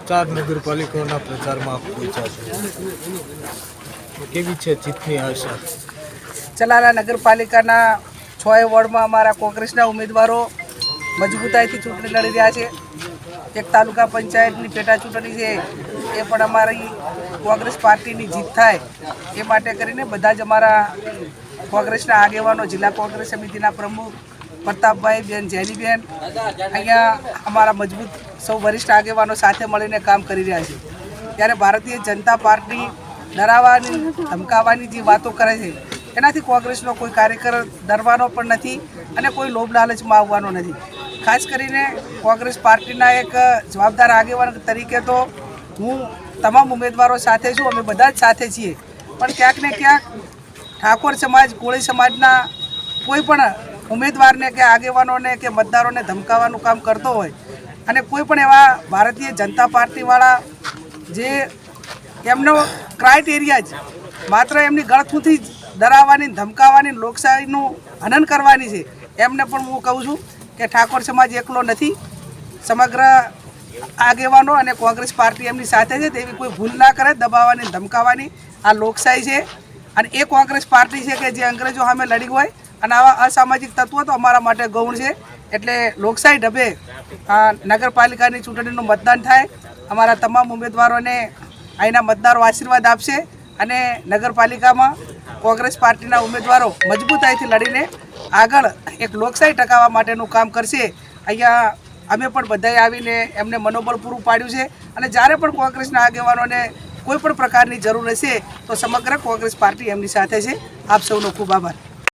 ચાર નગરપાલિકાઓના પ્રચારમાં આપ પહોંચ્યા છો, કેવી છે જીતની આશા? ચલાલા નગરપાલિકાના 6 વોર્ડમાં અમારા કોંગ્રેસના ઉમેદવારો મજબૂતાઈથી ચૂંટણી લડી રહ્યા છે. એક તાલુકા પંચાયતની પેટા ચૂંટણી છે, એ પણ અમારી કોંગ્રેસ પાર્ટીની જીત થાય એ માટે કરીને બધા જ અમારા કોંગ્રેસના આગેવાનો, જિલ્લા કોંગ્રેસ સમિતિના પ્રમુખ પ્રતાપભાઈ બેન, જેનીબેન, અહીંયા અમારા મજબૂત સૌ વરિષ્ઠ આગેવાનો સાથે મળીને કામ કરી રહ્યા છે. ત્યારે ભારતીય જનતા પાર્ટી ડરાવવાની, ધમકાવવાની જે વાતો કરે છે એનાથી કોંગ્રેસનો કોઈ કાર્યકર ડરવાનો પણ નથી અને કોઈ લોભ લાલચમાં આવવાનો નથી. ખાસ કરીને કોંગ્રેસ પાર્ટીના એક જવાબદાર આગેવાન તરીકે તો હું તમામ ઉમેદવારો સાથે છું, અમે બધા જ સાથે છીએ. પણ ક્યાંક ને ક્યાંક ઠાકોર સમાજ, કોળી સમાજના કોઈ પણ ઉમેદવારને કે આગેવાનોને કે મતદારોને ધમકાવવાનું કામ કરતો હોય અને કોઈ પણ એવા ભારતીય જનતા પાર્ટીવાળા જે એમનો ક્રાઇટેરિયા જ માત્ર એમની ગળથૂથી જ ડરાવવાની, ધમકાવવાની, લોકશાહીનું હનન કરવાની છે, એમને પણ હું કહું છું કે ઠાકોર સમાજ એકલો નથી. સમગ્ર આગેવાનો અને કોંગ્રેસ પાર્ટી એમની સાથે છે. તેવી કોઈ ભૂલ ના કરે દબાવવાની, ધમકાવવાની. આ લોકશાહી છે અને એ કોંગ્રેસ પાર્ટી છે કે જે અંગ્રેજો સામે લડી હોય અને આવા અસામાજિક તત્વો તો અમારા માટે ગૌણ છે. એટલે લોકશાહી ઢબે નગરપાલિકાની ચૂંટણીનું મતદાન થાય. અમારા તમામ ઉમેદવારોને અહીંના મતદારો આશીર્વાદ આપશે અને નગરપાલિકામાં કોંગ્રેસ પાર્ટીના ઉમેદવારો મજબૂતાઈથી લડીને આગળ એક લોકશાહી ટકાવવા માટેનું કામ કરશે. અહીંયા અમે પણ બધાએ આવીને એમને મનોબળ પૂરું પાડ્યું છે અને જ્યારે પણ કોંગ્રેસના આગેવાનોને કોઈ પણ પ્રકારની જરૂર હશે તો સમગ્ર કોંગ્રેસ પાર્ટી એમની સાથે છે. આપ સૌનો ખૂબ આભાર.